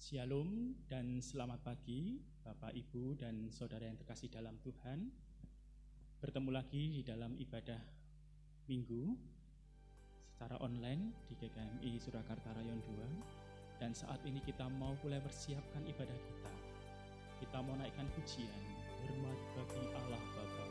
Shalom dan selamat pagi Bapak, Ibu, dan Saudara yang terkasih dalam Tuhan. Bertemu lagi di dalam ibadah Minggu secara online di GKMI Surakarta Rayon 2. Dan saat ini kita mau mulai persiapkan ibadah kita. Kita mau naikkan pujian, hormat bagi Allah Bapa.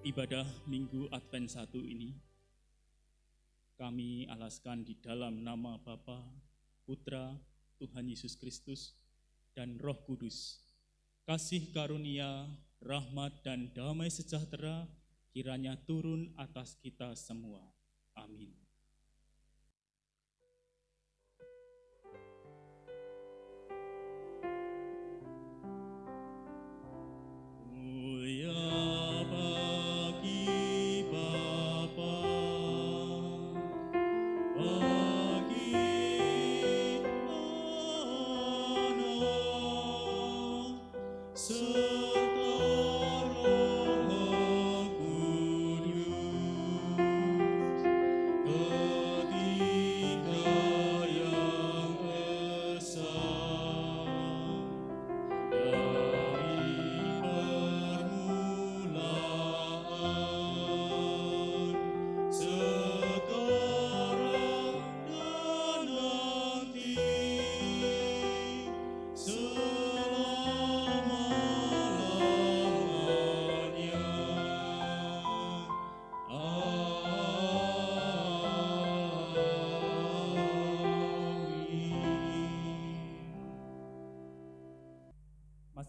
Ibadah Minggu Advent 1 ini kami alaskan di dalam nama Bapa, Putra, Tuhan Yesus Kristus, dan Roh Kudus. Kasih karunia, rahmat, dan damai sejahtera kiranya turun atas kita semua. Amin.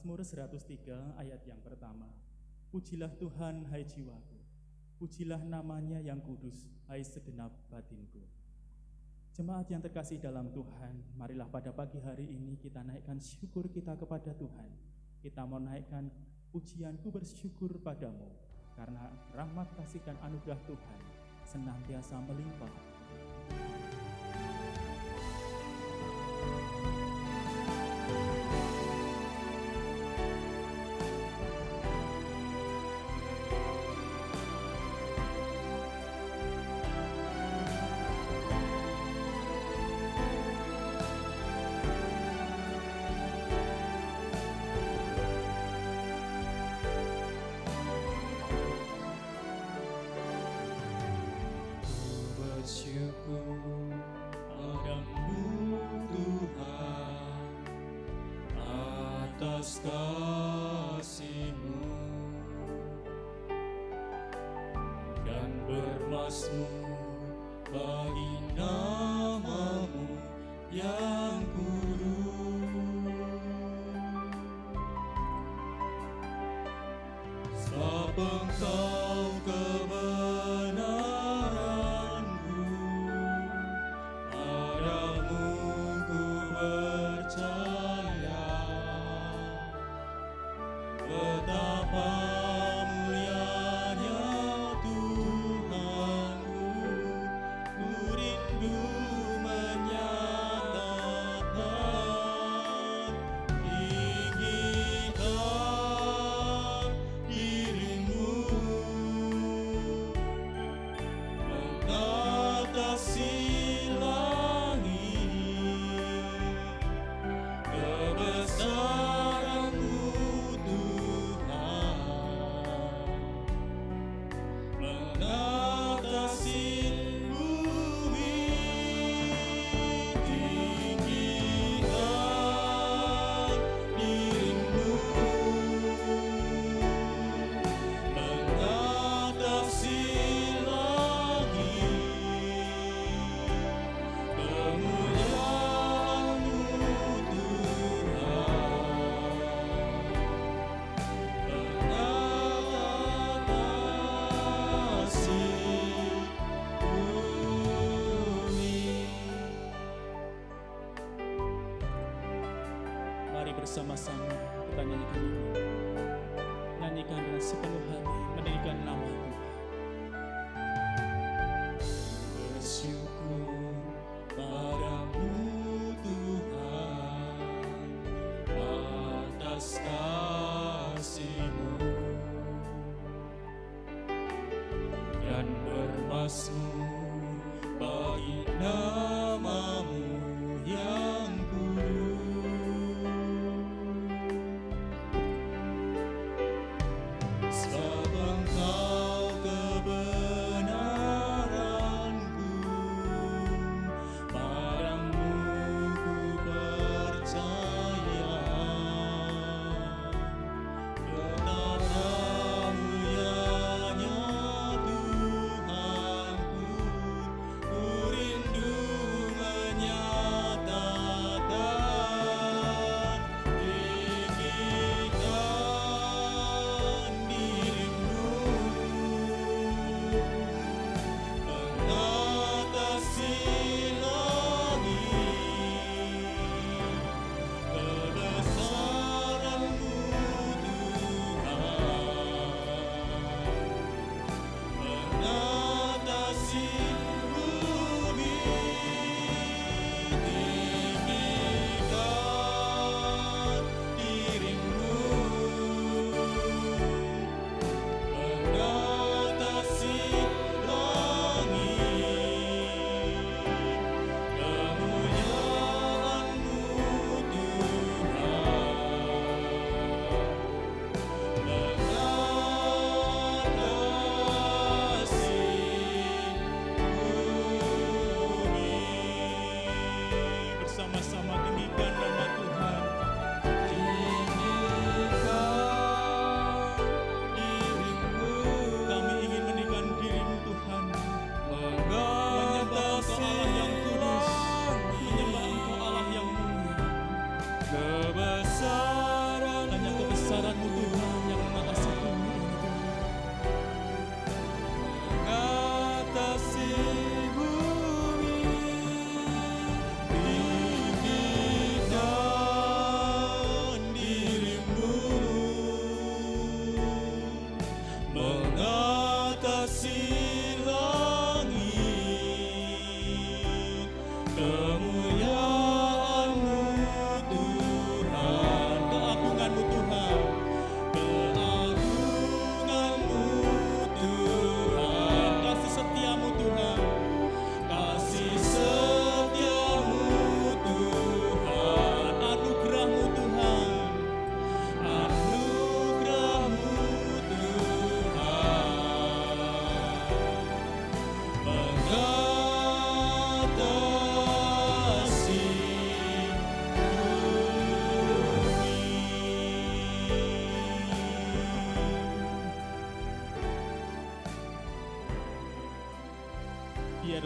Mazmur 103 ayat yang pertama. Pujilah Tuhan, hai jiwaku. Pujilah namanya yang kudus, hai segenap batinku. Jemaat yang terkasih dalam Tuhan, marilah pada pagi hari ini kita naikkan syukur kita kepada Tuhan. Kita mau naikkan pujianku bersyukur padamu, karena rahmat kasih dan anugerah Tuhan senantiasa melimpah. atas kasih-Mu dan bermazmur bagi nama-Mu yang kudus. Sebab Engkau kebenaranku, padamu ku percaya. Betapa mulianya Tuhanku, ku rindu menyatakan tinggikan diri-Mu mengatasi langit. Kebesaran-Mu Tuhan mengatasi bumi. Tinggikan diri-Mu mengatasi langit. Kemuliaan-Mu mengatasi bumi. Mari bersama-sama kita nyanyikan ini. Nyanyikan dengan sepenuh hati, meninggikan nama Tuhan. Bersyukur padamu Tuhan atas kasih-Mu dan bermazmur bagi nama-Mu yang kudus. Sebab Engkau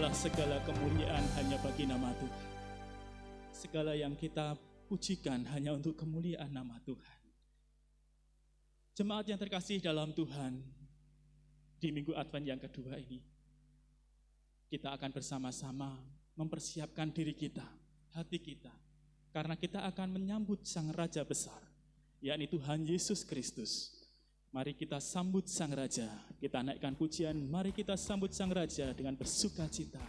Biarlah segala kemuliaan hanya bagi nama Tuhan. Segala yang kita pujikan hanya untuk kemuliaan nama Tuhan. Jemaat yang terkasih dalam Tuhan, di Minggu Advent yang kedua ini, kita akan bersama-sama mempersiapkan diri kita, hati kita, karena kita akan menyambut Sang Raja besar, yakni Tuhan Yesus Kristus. Mari kita sambut Sang Raja, kita naikkan pujian, mari kita sambut Sang Raja dengan bersuka cita.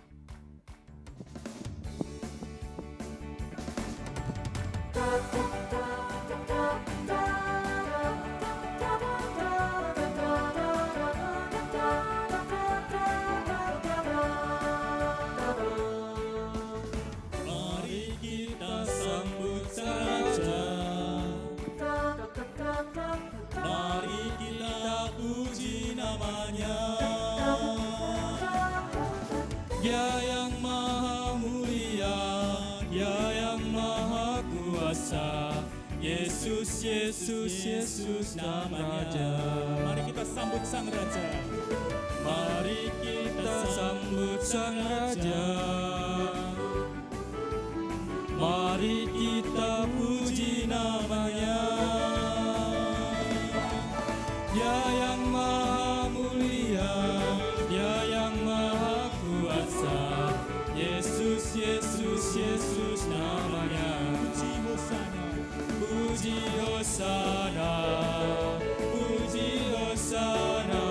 Mari kita sambut Sang Raja. Mari kita puji namanya. Dia yang maha mulia, Dia yang maha kuasa. Yesus, Yesus, Yesus namanya. Mari kita sambut Sang Raja. Mari kita sambut Sang Raja. Mari kita puji namanya. Dia yang maha mulia, Dia yang maha kuasa. Yesus, Yesus, Yesus namanya. Puji Hosana, Puji Hosana, puji Hosana,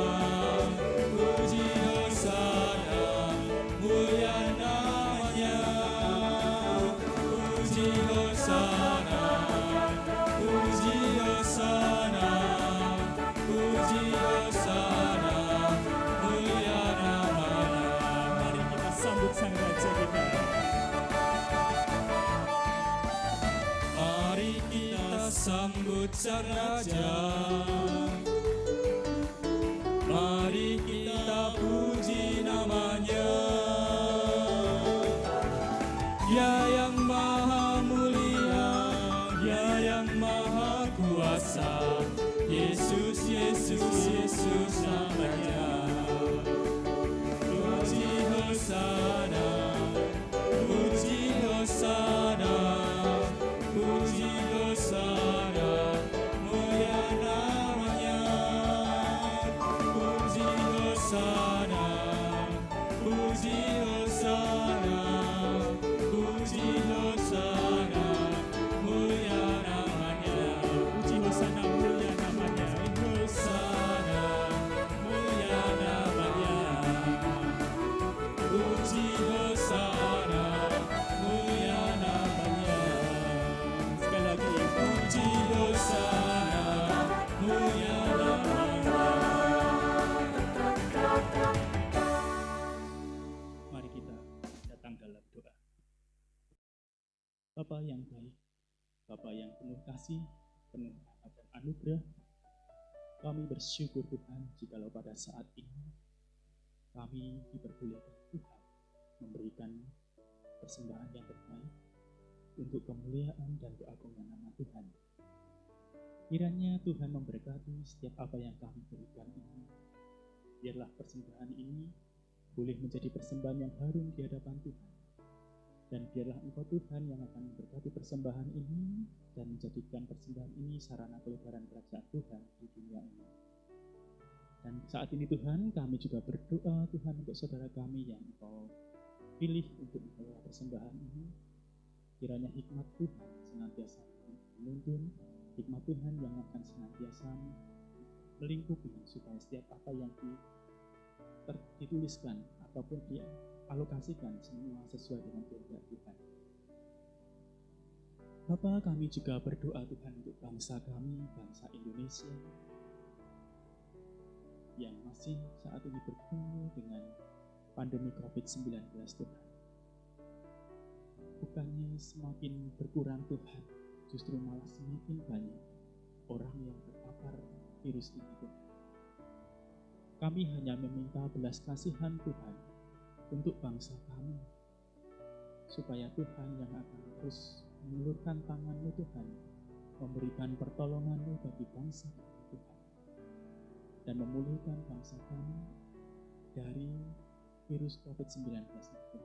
puji Hosana, mulia namanya. Puji Hosana, puji Hosana, puji Hosana, mulia namanya. mari kita sambut Sang Raja kita. Mari kita sambut Sang Raja. Mari kita puji namanya. Dia yang maha mulia, Dia yang maha kuasa. Yesus, Yesus, Yesus namanya. Puji Hosana, puji Hosana, puji Hosana, mulia namanya. Puji Hosana, puji Hosana, puji Hosana, mulia namanya. Puji Hosana, mulia namanya. Hosana, mulia namanya. Puji Hosana, mulia namanya. Sekali lagi, Puji Hosana, mulia namanya. mari kita datang dalam doa. Bapa yang baik, Bapa yang penuh kasih, penuh rahmat dan anugerah, kami bersyukur Tuhan jikalau pada saat ini kami diperbolehkan Tuhan memberikan persembahan yang terbaik untuk kemuliaan dan keagungan nama Tuhan. Kiranya Tuhan memberkati setiap apa yang kami berikan ini. Biarlah persembahan ini boleh menjadi persembahan yang harum di hadapan Tuhan. Dan biarlah Engkau Tuhan yang akan memberkati persembahan ini dan menjadikan persembahan ini sarana pelebaran kerajaan Tuhan di dunia ini. Dan saat ini Tuhan, kami juga berdoa Tuhan untuk saudara kami yang Engkau pilih untuk membawa persembahan ini. Kiranya hikmat Tuhan senantiasa menuntun, hikmat Tuhan yang akan senantiasa melingkupi supaya setiap apa yang dituliskan ataupun dialokasikan semua sesuai dengan kehendak Tuhan. Bapa, kami juga berdoa Tuhan untuk bangsa kami, bangsa Indonesia yang masih saat ini bergumul dengan pandemi COVID-19 Tuhan. Bukannya semakin berkurang Tuhan, justru malah semakin banyak orang yang terpapar virus ini Tuhan. Kami hanya meminta belas kasihan Tuhan untuk bangsa kami, supaya Tuhan yang akan terus mengulurkan tangan-Mu Tuhan, memberikan pertolongan-Mu bagi bangsa kami Tuhan, dan memulihkan bangsa kami dari virus COVID-19 itu.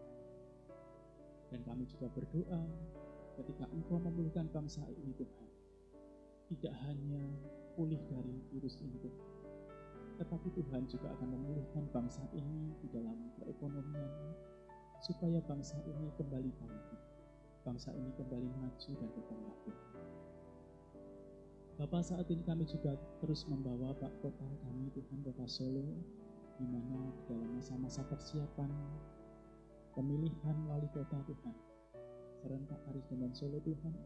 Dan kami juga berdoa ketika Engkau memulihkan bangsa ini Tuhan, tidak hanya pulih dari virus ini Tuhan, tetapi Tuhan juga akan memulihkan bangsa ini di dalam perekonomian, supaya bangsa ini kembali bangkit, bangsa ini kembali maju dan berkembang. Bapa, saat ini kami juga terus membawa kota kami Tuhan, kota Solo, di mana dalam masa-masa persiapan pemilihan wali kota Tuhan, serentak Aris dengan Solo Tuhan,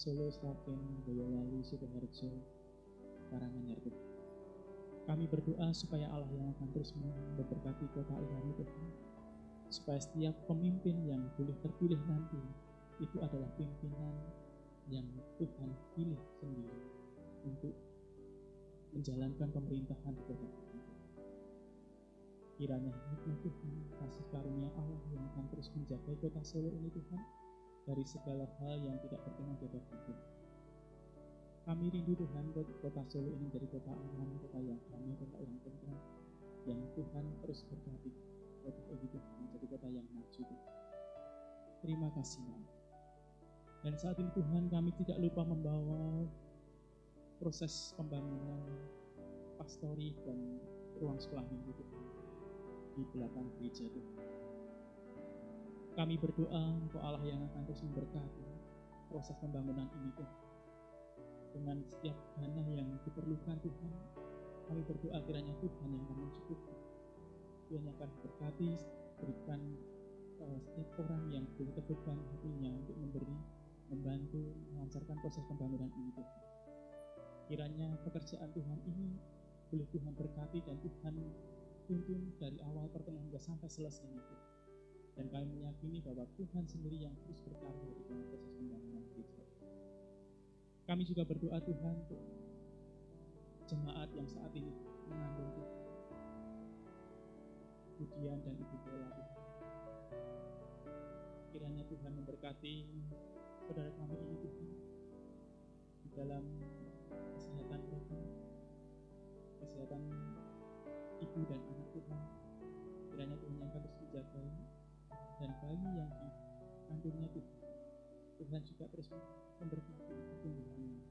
Solo, Sragen, Boyolali, Sidoarjo, Karanganyar Tuhan. Kami berdoa supaya Allah yang akan terus memberkati kota ini Tuhan, supaya setiap pemimpin yang boleh terpilih nanti itu adalah pimpinan yang Tuhan pilih sendiri untuk menjalankan pemerintahan di kota ini. Kiranya hikmat Tuhan, kasih karunia Allah yang akan terus menjaga kota Solo ini Tuhan, dari segala hal yang tidak berkenan di hadapan Tuhan. Kami rindu Tuhan, kota Solo ini menjadi kota aman, kota yang damai, kota yang tentram, yang Tuhan terus berkati. Kota ini Tuhan menjadi kota yang maju Tuhan. Terima kasih Tuhan. Dan saat ini Tuhan, kami tidak lupa membawa proses pembangunan pastori dan ruang sekolah minggu Tuhan di belakang gereja Tuhan. Kami berdoa untuk Allah yang akan terus memberkati proses pembangunan ini Tuhan. Dengan setiap dana yang diperlukan Tuhan, kami berdoa kiranya Tuhan yang akan mencukupi, Tuhan yang akan berkati, berikan setiap orang yang berkebutuhan hatinya untuk memberi, membantu, melancarkan proses pembangunan ini Tuhan. Kiranya pekerjaan Tuhan ini boleh Tuhan berkati dan Tuhan tuntun dari awal pertengahan hingga sampai selesai itu. Dan kami meyakini bahwa Tuhan sendiri yang terus berkarya di dalam proses pembangunan gereja. Kami juga berdoa Tuhan untuk jemaat yang saat ini mengandung Tuhan, Budian dan Ibu Bola Tuhan. Kiranya Tuhan memberkati saudara kami ini Tuhan di dalam kesehatan mereka, kesehatan ibu dan anak Tuhan. Kiranya Tuhan yang terus menjaga, dan bayi yang dikandungnya Tuhan juga terus memberkati pertumbuhannya.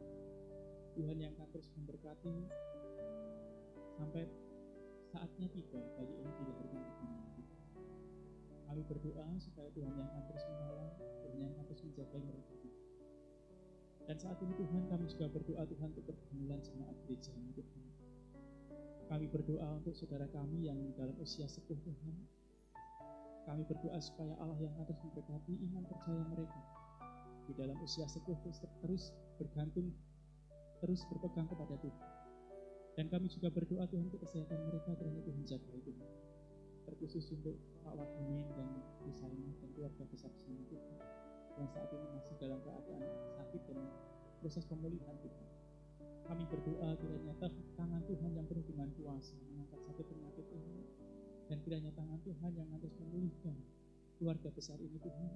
Tuhan yang akan terus memberkati sampai saatnya tiba bayi ini dilahirkan ke dunia. Kami berdoa supaya Tuhan yang akan terus menolong, Tuhan yang akan terus menjaga mereka. Dan saat ini Tuhan, kami juga berdoa Tuhan untuk pergumulan jemaat gereja ini Tuhan. Kami berdoa untuk saudara kami yang dalam usia sepuh Tuhan. Kami berdoa supaya Allah yang akan terus memberkati iman percaya mereka di dalam usia sepuh terus bergantung, terus berpegang kepada Tuhan. Dan kami juga berdoa Tuhan untuk kesehatan mereka, kiranya Tuhan jaga itu. Terkhusus untuk Pak Wagumin dan Bu Saina dan keluarga besar semua Tuhan, yang saat ini masih dalam keadaan sakit dan proses pemulihan Tuhan. Kami berdoa kiranya tangan Tuhan yang penuh dengan kuasa mengangkat sakit penyakit ini, dan kiranya tangan Tuhan yang terus memulihkan keluarga besar ini Tuhan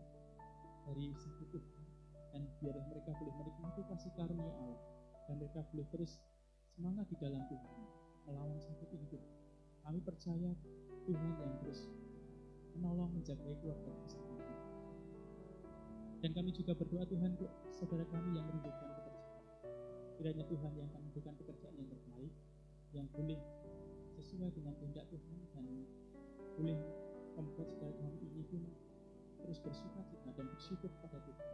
dari sakit Tuhan, dan biarlah mereka boleh menikmati kasih karunia Allah, dan mereka boleh terus semangat di dalam Tuhan melawan sakit ini Tuhan. Kami percaya Tuhan yang terus menolong menjaga keluarga besar ini. Dan kami juga berdoa Tuhan untuk saudara kami yang merindukan pekerjaan. Kiranya Tuhan yang akan memberikan pekerjaan yang terbaik, yang boleh sesuai dengan kehendak Tuhan, dan boleh membuat saudara kami ini pun terus bersuka cita dan bersyukur kepada Tuhan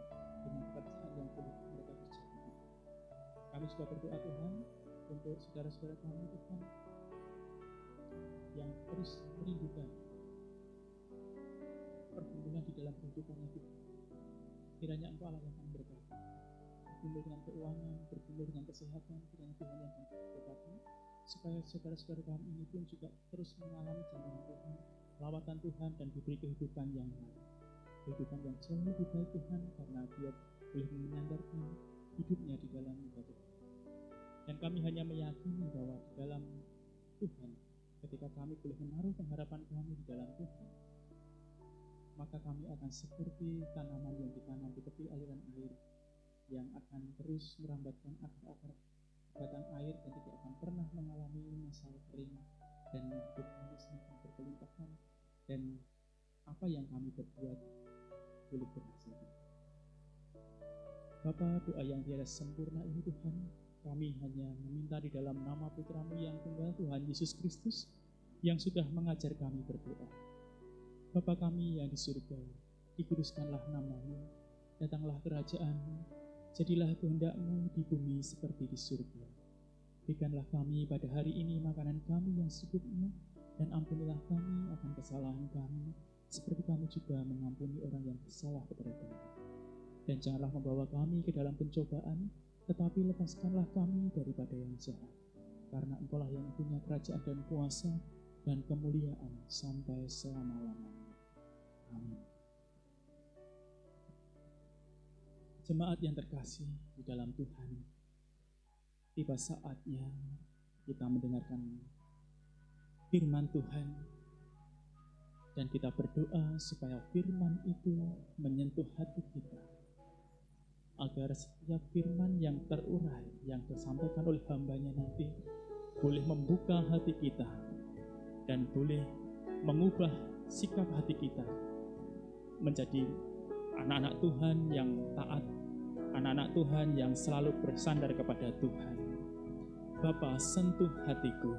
dengan pekerjaan yang boleh mereka kerjakan. Kami juga berdoa Tuhan untuk saudara-saudara kami Tuhan yang terus merindukan pergumulan di dalam kehidupannya Tuhan. Kiranya Engkau Allah yang akan berkati, bergumul dengan keuangan, bergumul dengan kesehatan. Kiranya Tuhan yang akan berkati, supaya saudara-saudara kami ini pun juga terus mengalami jaminan Tuhan, lawatan Tuhan, dan diberi kehidupan yang baik, kehidupan yang jauh lebih baik Tuhan, karena dia boleh menyandarkan hidupnya di dalam ibadah. Dan kami hanya meyakini bahwa di dalam Tuhan, ketika kami boleh menaruh pengharapan kami di dalam Tuhan, maka kami akan seperti tanaman yang ditanam di tepi aliran air, yang akan terus merambatkan akar-akar batang air dan tidak akan pernah mengalami masalah kering, dan hidup kami semakin berkelimpahan dan apa yang kami berbuat boleh berhasil. Bapa, doa yang tiada sempurna ini Tuhan, kami hanya meminta di dalam nama Putra-Mu yang tunggal, Tuhan Yesus Kristus, yang sudah mengajar kami berdoa. Bapa kami yang di surga, dikuduskanlah nama-Mu, datanglah kerajaan-Mu, jadilah kehendak-Mu di bumi seperti di surga. Berikanlah kami pada hari ini makanan kami yang secukupnya, dan ampunilah kami akan kesalahan kami, seperti kami juga mengampuni orang yang bersalah kepada kami. Dan janganlah membawa kami ke dalam pencobaan, tetapi lepaskanlah kami daripada yang jahat. Karena Engkau-lah yang punya kerajaan dan kuasa dan kemuliaan sampai selama-lamanya. Amin. Jemaat yang terkasih di dalam Tuhan, tiba saatnya kita mendengarkan firman Tuhan, dan kita berdoa supaya firman itu menyentuh hati kita, agar setiap firman yang terurai, yang disampaikan oleh hamba-Nya nanti boleh membuka hati kita dan boleh mengubah sikap hati kita menjadi anak-anak Tuhan yang taat, anak-anak Tuhan yang selalu bersandar kepada Tuhan. Bapa, sentuh hatiku.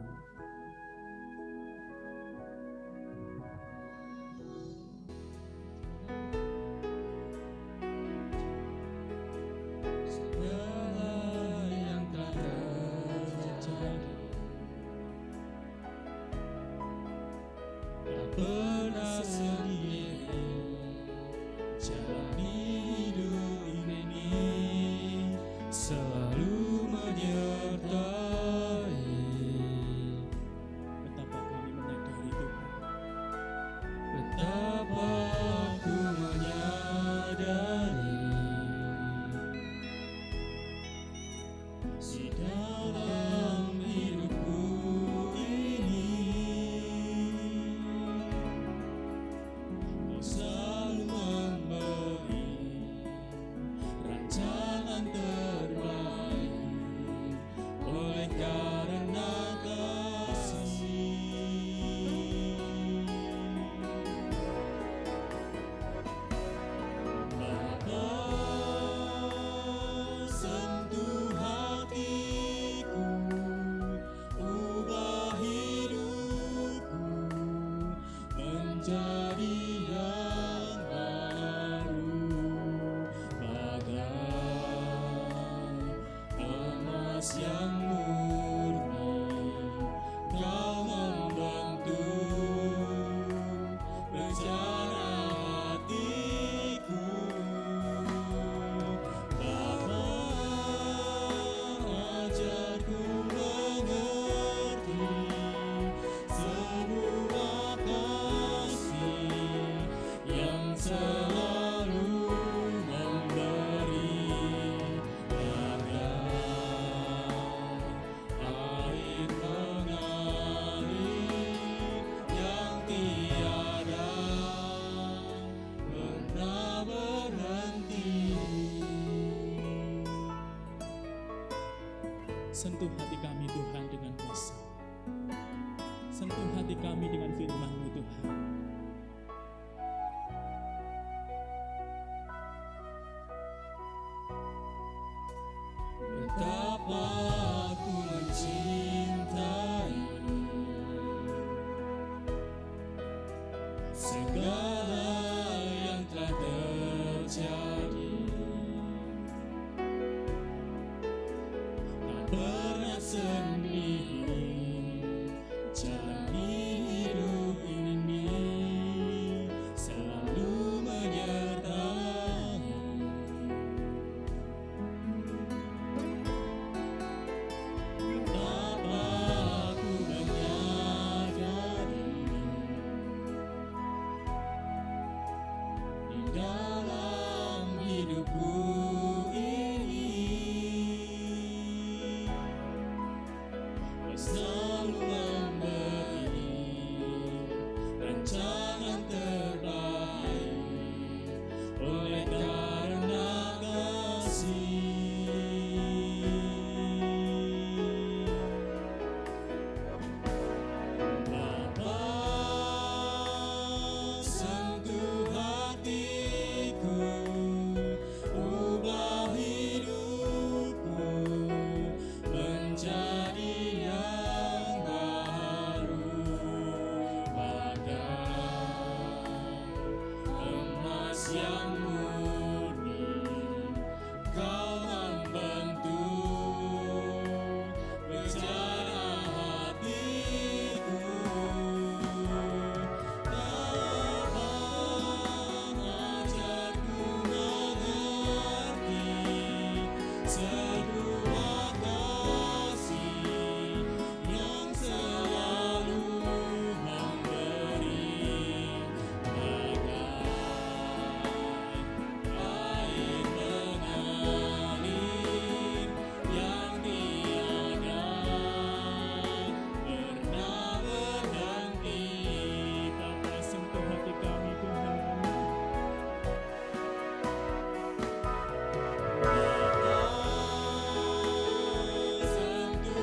Pernah sendiri jalani hidup ini, selalu menyertai. Betapa kami menyadari Tuhan, Betapa ku menyadari di dalam hidupku ini, Kau selalu memberi rancangan terbaik oleh karena kasih. Bapa, sentuh hatiku, ubah hidupku menjadi yang baru, bagai emas yang murni. Kau membentuk rencana hatiku. Bapa, ajarku mengerti sebuah kasih yang selalu memberi, bagai air mengalir yang tiada pernah berhenti. sentuh hati kami Tuhan dengan kuasa. Sentuh hati kami dengan firman-Mu Tuhan. Betapa aku mencintai segala yang telah terjadi, tak pernah sendiri jalani hidup ini. sebuah kasih yang selalu memberi, bagai air mengalir yang tiada pernah berhenti. Bapa, sentuh hati kami Tuhan. Sentuh hatiku,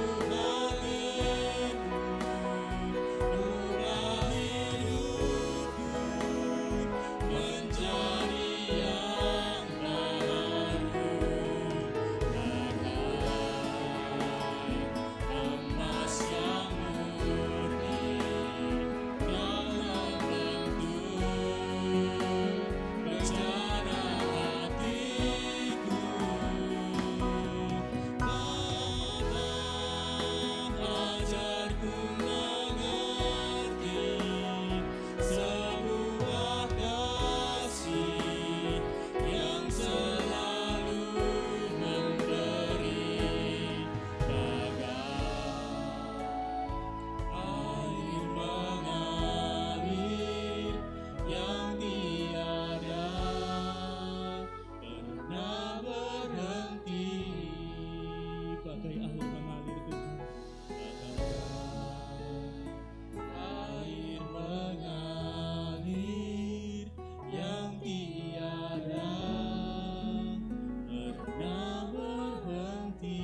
ubah hidupku menjadi yang baru, bagai emas yang murni yang membentuk rencana hatiku. Ajarku mengerti sebuah kasih yang selalu memberi, bagai air mengalir yang tiada pernah berhenti. Bagai air mengalir Tuhan. Air mengalir yang tiada pernah berhenti.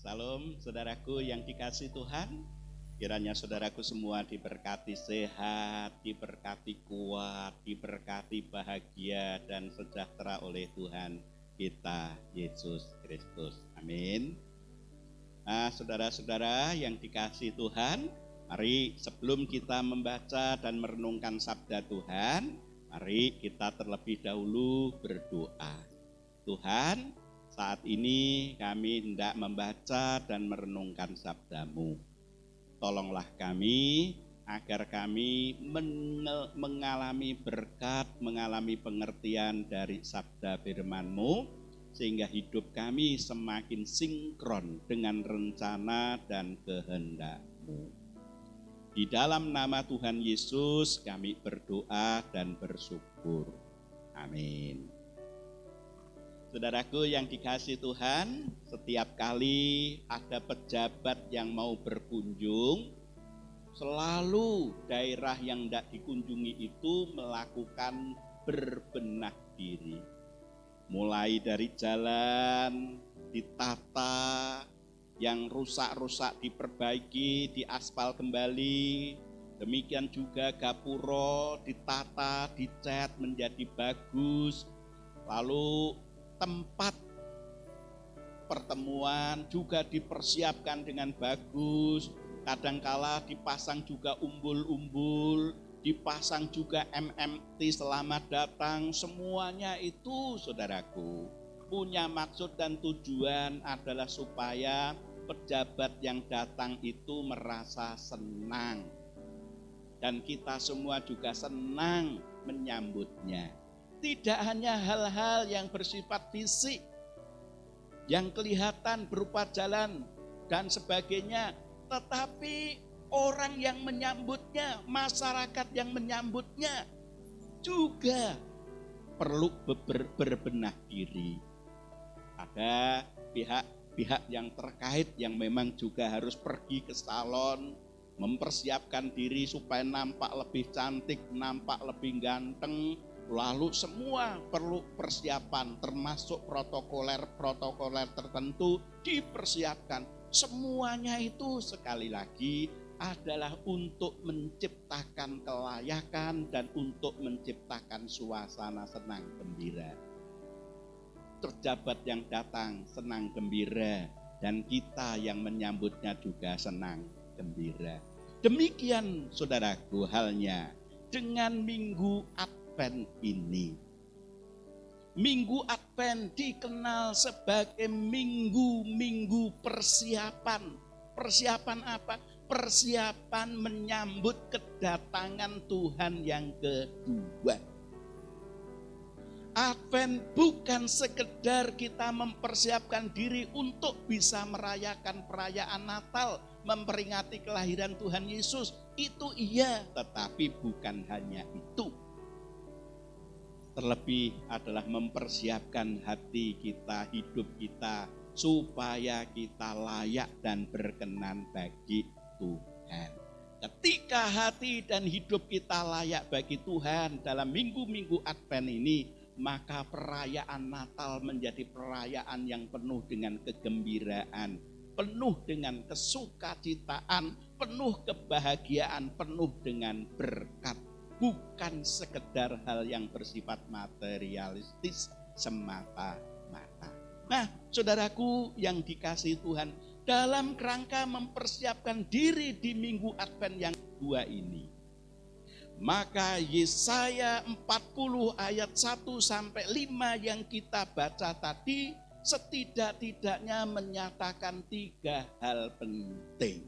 Salam saudaraku yang dikasih Tuhan. Kiranya saudaraku semua diberkati sehat, diberkati kuat, diberkati bahagia dan sejahtera oleh Tuhan kita Yesus Kristus. Amin. Nah, saudara-saudara yang dikasih Tuhan, mari sebelum kita membaca dan merenungkan sabda Tuhan, mari kita terlebih dahulu berdoa. Tuhan, saat ini kami hendak membaca dan merenungkan sabda-Mu. Tolonglah kami agar kami mengalami berkat, mengalami pengertian dari sabda firman-Mu, sehingga hidup kami semakin sinkron dengan rencana dan kehendak-Mu. Di dalam nama Tuhan Yesus kami berdoa dan bersyukur. Amin. Saudaraku yang dikasih Tuhan, setiap kali ada pejabat yang mau berkunjung, selalu daerah yang tidak dikunjungi itu melakukan berbenah diri. Mulai dari jalan ditata, yang rusak-rusak diperbaiki, diaspal kembali. Demikian juga gapura ditata, dicat menjadi bagus. Lalu tempat pertemuan juga dipersiapkan dengan bagus. Kadangkala dipasang juga umbul-umbul, dipasang juga MMT selamat datang. Semuanya itu saudaraku punya maksud dan tujuan adalah supaya pejabat yang datang itu merasa senang. Dan kita semua juga senang menyambutnya. Tidak hanya hal-hal yang bersifat fisik, yang kelihatan berupa jalan dan sebagainya, tetapi orang yang menyambutnya, masyarakat yang menyambutnya juga perlu berbenah diri. Ada pihak-pihak yang terkait yang memang juga harus pergi ke salon, mempersiapkan diri supaya nampak lebih cantik, nampak lebih ganteng. Lalu semua perlu persiapan, termasuk protokoler tertentu dipersiapkan. Semuanya itu sekali lagi adalah untuk menciptakan kelayakan dan untuk menciptakan suasana senang gembira. Pejabat yang datang senang gembira dan kita yang menyambutnya juga senang gembira. Demikian saudaraku halnya dengan Minggu Advent ini. Minggu Advent dikenal sebagai minggu-minggu persiapan Persiapan apa? Persiapan menyambut kedatangan Tuhan yang kedua. Advent bukan sekedar kita mempersiapkan diri untuk bisa merayakan perayaan Natal, memperingati kelahiran Tuhan Yesus. Itu iya, tetapi bukan hanya itu. Terlebih adalah mempersiapkan hati kita, hidup kita, supaya kita layak dan berkenan bagi Tuhan. Ketika hati dan hidup kita layak bagi Tuhan dalam minggu-minggu Advent ini, maka perayaan Natal menjadi perayaan yang penuh dengan kegembiraan, penuh dengan kesukacitaan, penuh kebahagiaan, penuh dengan berkat. Bukan sekedar hal yang bersifat materialistis semata-mata. Nah, saudaraku yang dikasihi Tuhan, dalam kerangka mempersiapkan diri di minggu Advent yang kedua ini, maka Yesaya 40 ayat 1 sampai 5 yang kita baca tadi setidak-tidaknya menyatakan 3 hal penting.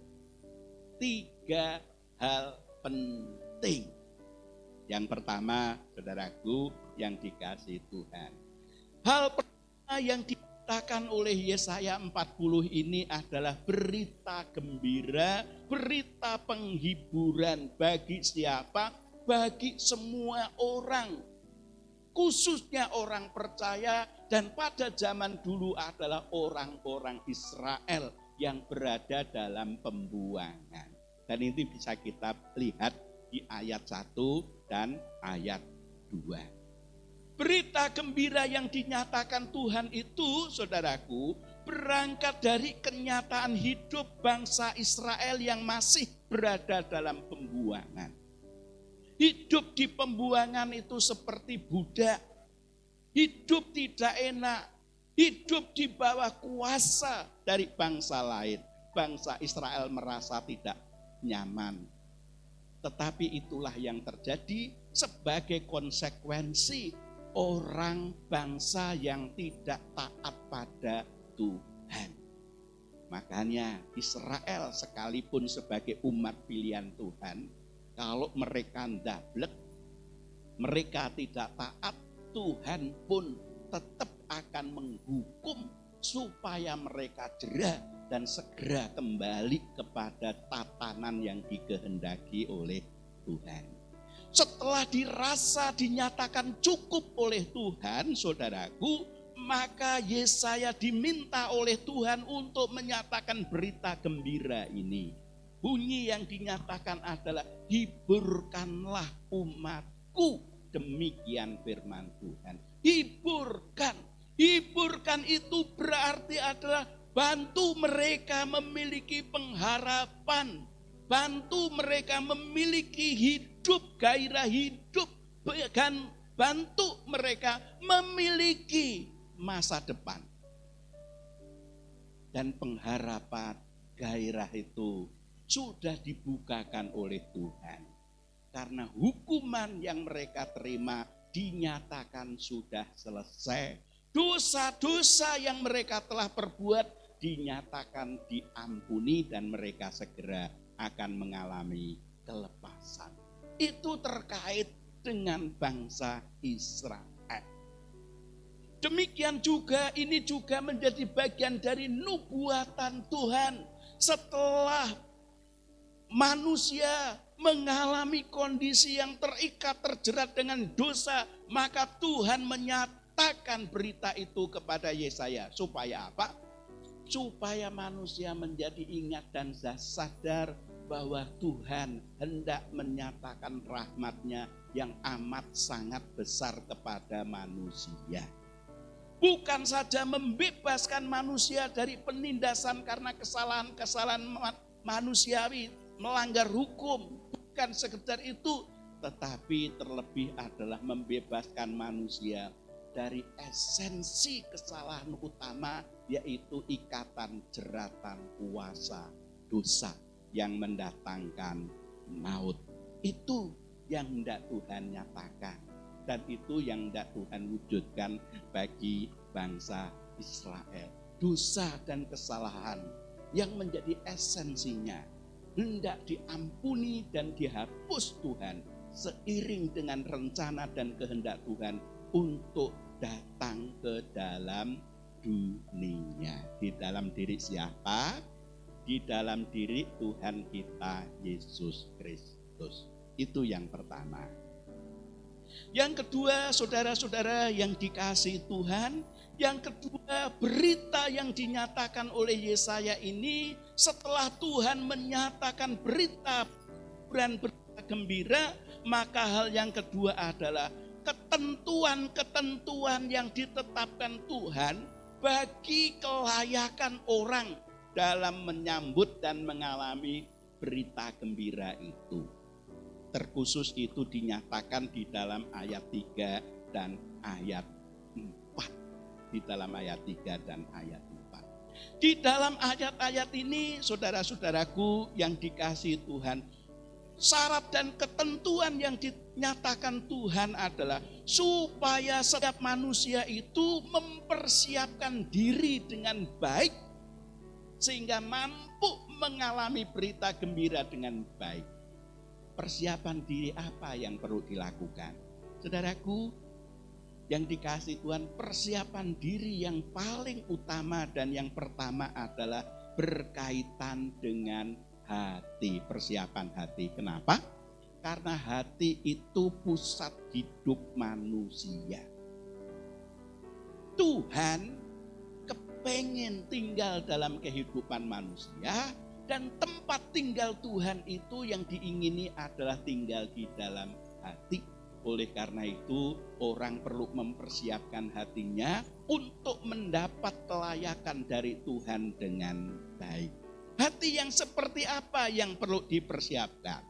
3 hal penting. Yang pertama, saudaraku yang dikasihi Tuhan, hal pertama yang dikatakan oleh Yesaya 40 ini adalah berita gembira, berita penghiburan bagi siapa? Bagi semua orang, khususnya orang percaya, dan pada zaman dulu adalah orang-orang Israel yang berada dalam pembuangan. Dan ini bisa kita lihat di ayat 1 dan ayat 2. Berita gembira yang dinyatakan Tuhan itu, saudaraku, berangkat dari kenyataan hidup bangsa Israel yang masih berada dalam pembuangan. Hidup di pembuangan itu seperti budak, hidup tidak enak, hidup di bawah kuasa dari bangsa lain. Bangsa Israel merasa tidak nyaman. Tetapi itulah yang terjadi sebagai konsekuensi orang bangsa yang tidak taat pada Tuhan. Makanya Israel sekalipun sebagai umat pilihan Tuhan, kalau mereka ndablek, mereka tidak taat, Tuhan pun tetap akan menghukum supaya mereka jera dan segera kembali kepada tatanan yang dikehendaki oleh Tuhan. Setelah dirasa dinyatakan cukup oleh Tuhan, saudaraku, maka Yesaya diminta oleh Tuhan untuk menyatakan berita gembira ini. Bunyi yang dinyatakan adalah hiburkanlah umatku, demikian firman Tuhan. Hiburkan, hiburkan itu berarti adalah bantu mereka memiliki pengharapan, bantu mereka memiliki hidup, gairah hidup, dan bantu mereka memiliki masa depan. Dan pengharapan, gairah itu sudah dibukakan oleh Tuhan. Karena hukuman yang mereka terima dinyatakan sudah selesai. Dosa-dosa yang mereka telah perbuat dinyatakan diampuni dan mereka segera akan mengalami kelepasan. Itu terkait dengan bangsa Israel. Demikian juga ini juga menjadi bagian dari nubuatan Tuhan. Setelah manusia mengalami kondisi yang terikat, terjerat dengan dosa, maka Tuhan menyatakan berita itu kepada Yesaya. Supaya apa? Supaya manusia menjadi ingat dan sadar bahwa Tuhan hendak menyatakan rahmat-Nya yang amat sangat besar kepada manusia. Bukan saja membebaskan manusia dari penindasan karena kesalahan-kesalahan manusiawi, melanggar hukum, bukan sekedar itu, tetapi terlebih adalah membebaskan manusia dari esensi kesalahan utama, yaitu ikatan jeratan kuasa dosa yang mendatangkan maut. Itu yang hendak Tuhan nyatakan, dan itu yang hendak Tuhan wujudkan bagi bangsa Israel. Dosa dan kesalahan yang menjadi esensinya hendak diampuni dan dihapus Tuhan seiring dengan rencana dan kehendak Tuhan untuk datang ke dalam dunia. Di dalam diri siapa? Di dalam diri Tuhan kita Yesus Kristus. Itu yang pertama. Yang kedua, saudara-saudara yang dikasihi Tuhan, yang kedua, berita yang dinyatakan oleh Yesaya ini setelah Tuhan menyatakan berita gembira, maka hal yang kedua adalah ketentuan-ketentuan yang ditetapkan Tuhan bagi kelayakan orang dalam menyambut dan mengalami berita gembira itu. Terkhusus itu dinyatakan di dalam ayat 3 dan ayat 4. Di dalam ayat 3 dan ayat 4. Di dalam ayat-ayat ini, saudara-saudaraku yang dikasihi Tuhan, syarat dan ketentuan yang dinyatakan Tuhan adalah supaya setiap manusia itu mempersiapkan diri dengan baik sehingga mampu mengalami berita gembira dengan baik. Persiapan diri apa yang perlu dilakukan? Saudaraku yang dikasihi Tuhan, persiapan diri yang paling utama dan yang pertama adalah berkaitan dengan hati. Persiapan hati. Kenapa? Karena hati itu pusat hidup manusia. Tuhan kepengen tinggal dalam kehidupan manusia. Dan tempat tinggal Tuhan itu yang diingini adalah tinggal di dalam hati. Oleh karena itu orang perlu mempersiapkan hatinya untuk mendapat kelayakan dari Tuhan dengan baik. Hati yang seperti apa yang perlu dipersiapkan?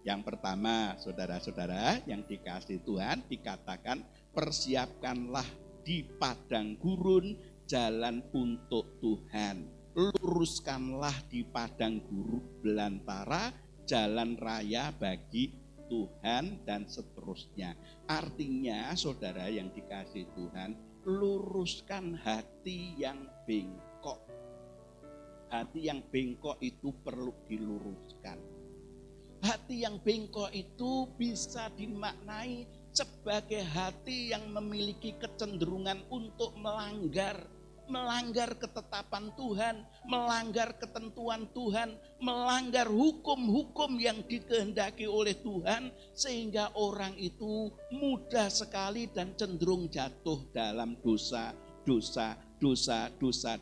Yang pertama, saudara-saudara yang dikasihi Tuhan, dikatakan persiapkanlah di padang gurun jalan untuk Tuhan. Luruskanlah di padang gurun belantara jalan raya bagi Tuhan dan seterusnya. Artinya saudara yang dikasihi Tuhan, luruskan hati yang bengkok. Hati yang bengkok itu perlu diluruskan. Hati yang bengkok itu bisa dimaknai sebagai hati yang memiliki kecenderungan untuk melanggar ketetapan Tuhan, melanggar ketentuan Tuhan, melanggar hukum-hukum yang dikehendaki oleh Tuhan, sehingga orang itu mudah sekali dan cenderung jatuh dalam dosa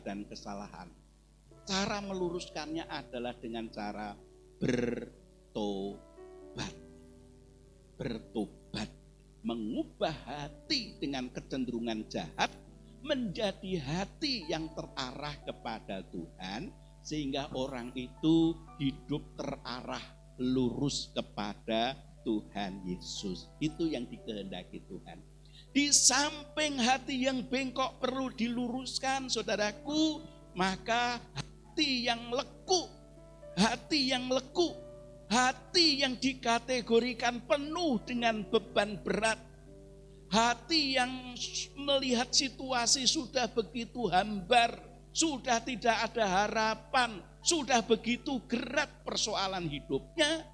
dan kesalahan. Cara meluruskannya adalah dengan cara bertobat, mengubah hati dengan kecenderungan jahat menjadi hati yang terarah kepada Tuhan, sehingga orang itu hidup terarah lurus kepada Tuhan Yesus. Itu yang dikehendaki Tuhan. Di samping hati yang bengkok perlu diluruskan, saudaraku, maka hati yang leku, hati yang dikategorikan penuh dengan beban berat, hati yang melihat situasi sudah begitu hambar, sudah tidak ada harapan, sudah begitu berat persoalan hidupnya,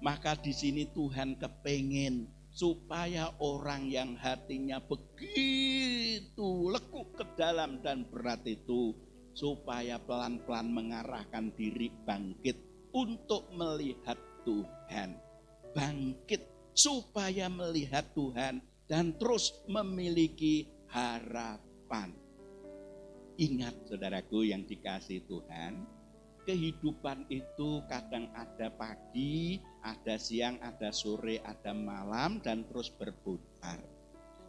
maka di sini Tuhan kepengen supaya orang yang hatinya begitu lekuk ke dalam dan berat itu, supaya pelan-pelan mengarahkan diri bangkit untuk melihat Tuhan. Bangkit supaya melihat Tuhan dan terus memiliki harapan. Ingat saudaraku yang dikasihi Tuhan, kehidupan itu kadang ada pagi, ada siang, ada sore, ada malam, dan terus berputar.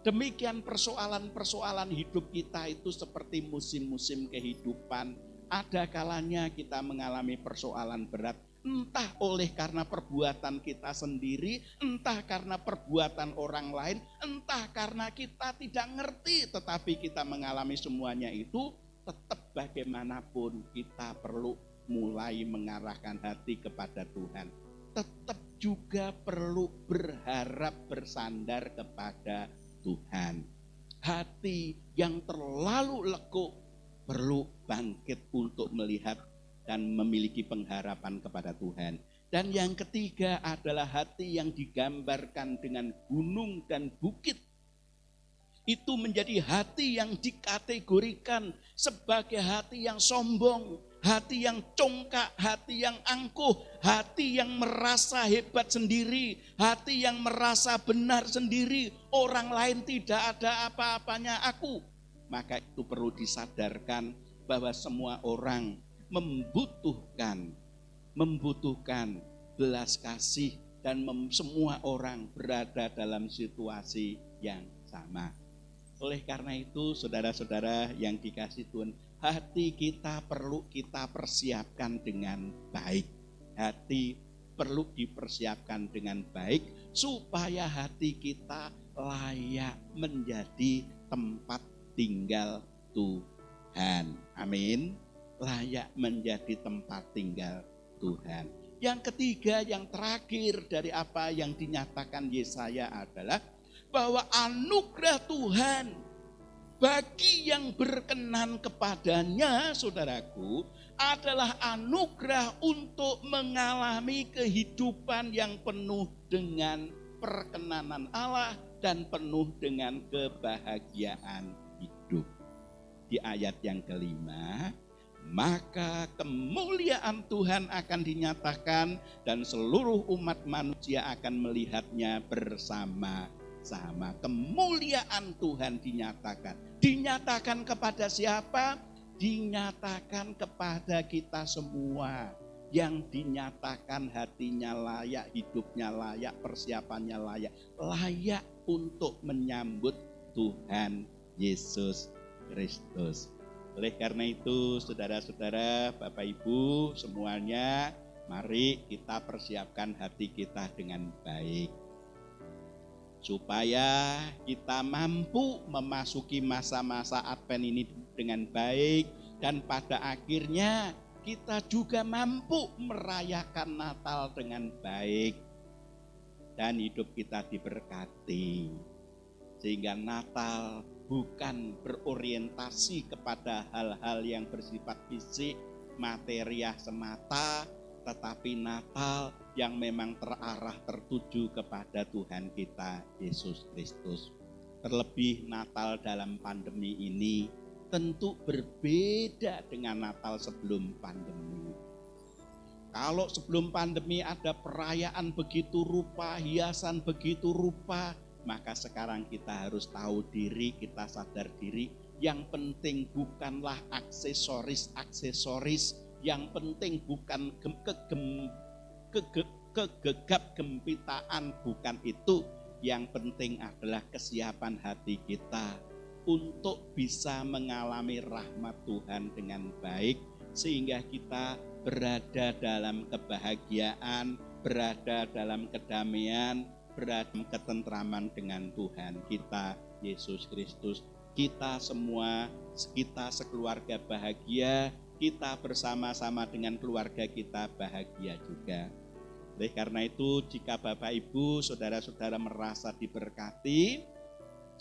Demikian persoalan-persoalan hidup kita itu seperti musim-musim kehidupan. Ada kalanya kita mengalami persoalan berat, entah oleh karena perbuatan kita sendiri, entah karena perbuatan orang lain, entah karena kita tidak ngerti, tetapi kita mengalami semuanya itu. Tetap bagaimanapun kita perlu mulai mengarahkan hati kepada Tuhan. Tetap juga perlu berharap bersandar kepada Tuhan. Hati yang terlalu lekuk perlu bangkit untuk melihat dan memiliki pengharapan kepada Tuhan. Dan yang ketiga adalah hati yang digambarkan dengan gunung dan bukit. Itu menjadi hati yang dikategorikan sebagai hati yang sombong, hati yang congkak, hati yang angkuh, hati yang merasa hebat sendiri, hati yang merasa benar sendiri, orang lain tidak ada apa-apanya aku. Maka itu perlu disadarkan bahwa semua orang membutuhkan belas kasih dan semua orang berada dalam situasi yang sama. Oleh karena itu, saudara-saudara yang dikasihi Tuhan, hati kita perlu kita persiapkan dengan baik. Hati perlu dipersiapkan dengan baik supaya hati kita layak menjadi tempat tinggal Tuhan. Amin. Layak menjadi tempat tinggal Tuhan. Yang ketiga, yang terakhir dari apa yang dinyatakan Yesaya adalah bahwa anugerah Tuhan bagi yang berkenan kepadanya, saudaraku, adalah anugerah untuk mengalami kehidupan yang penuh dengan perkenanan Allah dan penuh dengan kebahagiaan hidup. Di ayat yang kelima, maka kemuliaan Tuhan akan dinyatakan dan seluruh umat manusia akan melihatnya bersama-sama. Kemuliaan Tuhan dinyatakan kepada siapa? Dinyatakan kepada kita semua yang dinyatakan hatinya layak, hidupnya layak, persiapannya layak untuk menyambut Tuhan Yesus Kristus. Oleh karena itu, saudara-saudara, Bapak Ibu semuanya, mari kita persiapkan hati kita dengan baik, supaya kita mampu memasuki masa-masa Advent ini dengan baik, dan pada akhirnya kita juga mampu merayakan Natal dengan baik, dan hidup kita diberkati. Sehingga Natal bukan berorientasi kepada hal-hal yang bersifat fisik, materiah semata, tetapi Natal yang memang terarah tertuju kepada Tuhan kita Yesus Kristus. Terlebih Natal dalam pandemi ini tentu berbeda dengan Natal sebelum pandemi. Kalau sebelum pandemi ada perayaan begitu rupa, hiasan begitu rupa, maka sekarang kita harus tahu diri, kita sadar diri. Yang penting bukanlah aksesoris, yang penting bukan kegegap gempitaan, bukan itu. Yang penting adalah kesiapan hati kita untuk bisa mengalami rahmat Tuhan dengan baik, sehingga kita berada dalam kebahagiaan, berada dalam kedamaian, berada dalam ketentraman dengan Tuhan kita Yesus Kristus. Kita semua, kita sekeluarga bahagia, kita bersama-sama dengan keluarga kita bahagia juga. Oleh karena itu, jika Bapak Ibu, saudara-saudara merasa diberkati,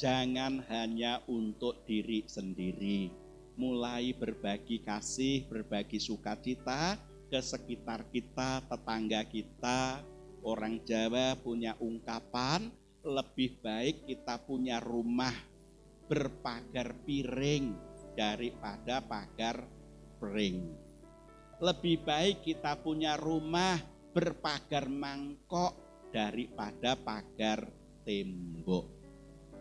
jangan hanya untuk diri sendiri. Mulai berbagi kasih, berbagi sukacita ke sekitar kita, tetangga kita. Orang Jawa punya ungkapan, lebih baik kita punya rumah berpagar piring daripada pagar pring. Lebih baik kita punya rumah berpagar mangkok daripada pagar tembok.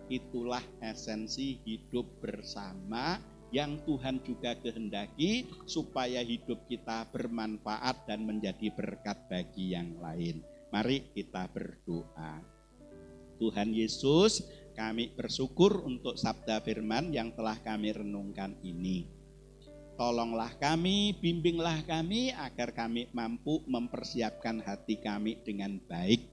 Itulah esensi hidup bersama yang Tuhan juga kehendaki supaya hidup kita bermanfaat dan menjadi berkat bagi yang lain. Mari kita berdoa. Tuhan Yesus, kami bersyukur untuk sabda firman yang telah kami renungkan ini. Tolonglah kami, bimbinglah kami agar kami mampu mempersiapkan hati kami dengan baik.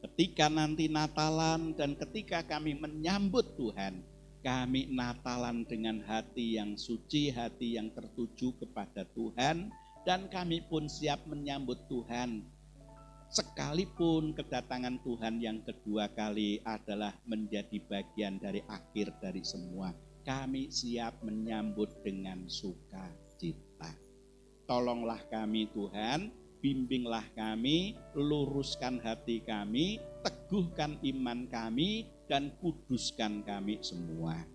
Ketika nanti Natalan dan ketika kami menyambut Tuhan, kami Natalan dengan hati yang suci, hati yang tertuju kepada Tuhan, dan kami pun siap menyambut Tuhan. Sekalipun kedatangan Tuhan yang kedua kali adalah menjadi bagian dari akhir dari semua, kami siap menyambut dengan sukacita. Tolonglah kami Tuhan, bimbinglah kami, luruskan hati kami, teguhkan iman kami, dan kuduskan kami semua.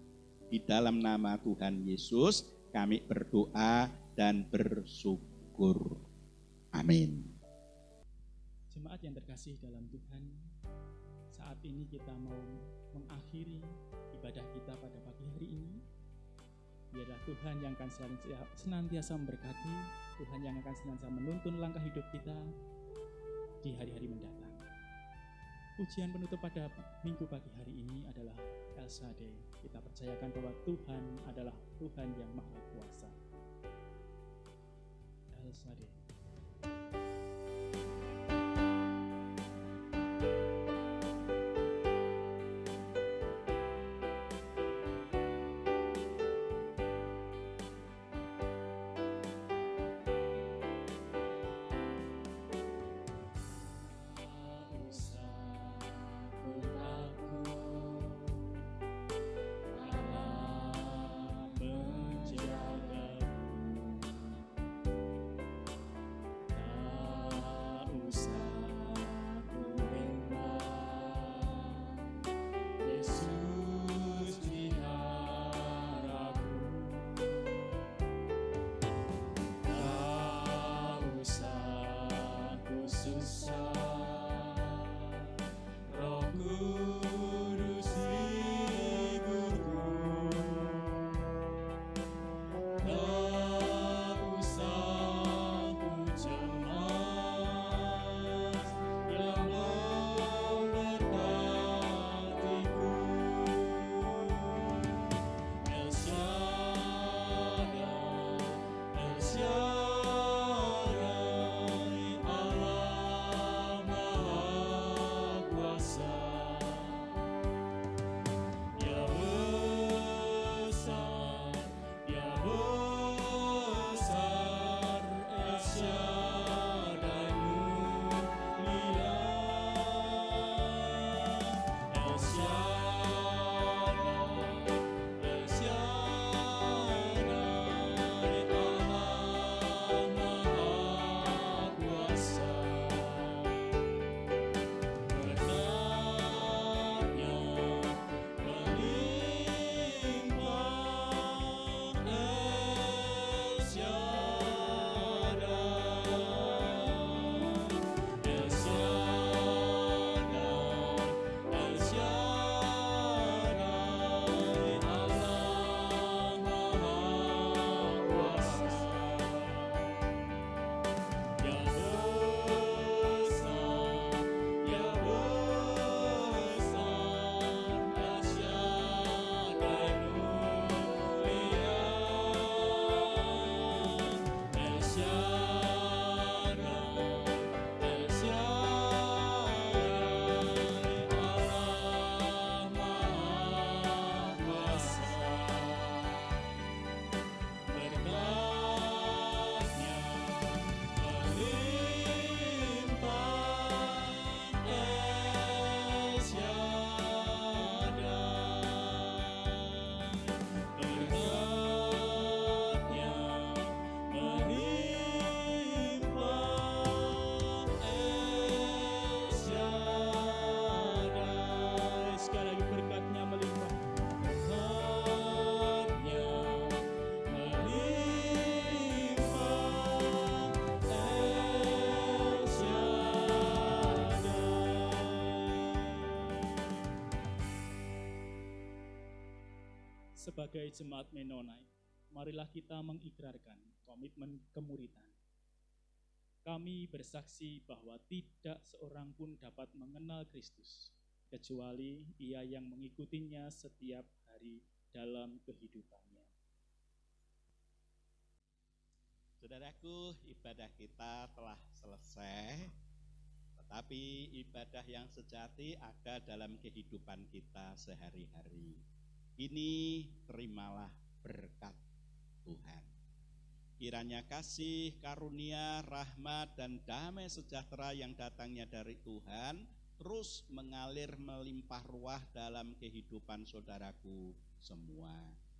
Di dalam nama Tuhan Yesus kami berdoa dan bersyukur. Amin. Jemaat yang terkasih dalam Tuhan, saat ini kita mau mengakhiri ibadah kita pada pagi hari ini. Biarlah Tuhan yang akan senantiasa memberkati, Tuhan yang akan senantiasa menuntun langkah hidup kita di hari-hari mendatang. Pujian penutup pada minggu pagi hari ini adalah El Shaddai. Kita percayakan bahwa Tuhan adalah Tuhan yang Maha Kuasa. El Shaddai. Sebagai jemaat Mennonite, marilah kita mengikrarkan komitmen kemuridan. Kami bersaksi bahwa tidak seorang pun dapat mengenal Kristus, kecuali ia yang mengikutinya setiap hari dalam kehidupannya. Saudaraku, ibadah kita telah selesai, tetapi ibadah yang sejati ada dalam kehidupan kita sehari-hari. Ini terimalah berkat Tuhan. Kiranya kasih, karunia, rahmat, dan damai sejahtera yang datangnya dari Tuhan terus mengalir melimpah ruah dalam kehidupan saudaraku semua.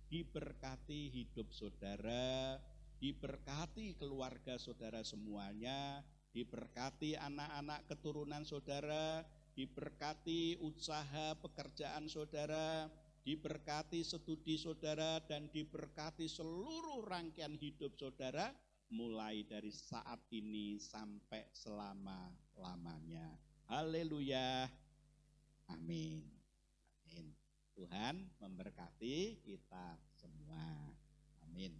Diberkati hidup saudara, diberkati keluarga saudara semuanya, diberkati anak-anak keturunan saudara, diberkati usaha pekerjaan saudara, diberkati studi saudara, dan diberkati seluruh rangkaian hidup saudara, mulai dari saat ini sampai selama-lamanya. Haleluya. Amin. Amin. Tuhan memberkati kita semua. Amin.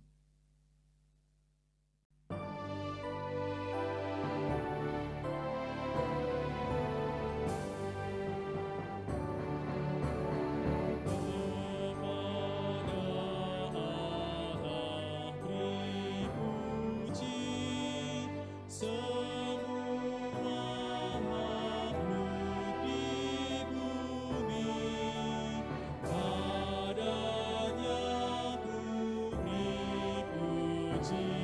Padanya ku beri puji.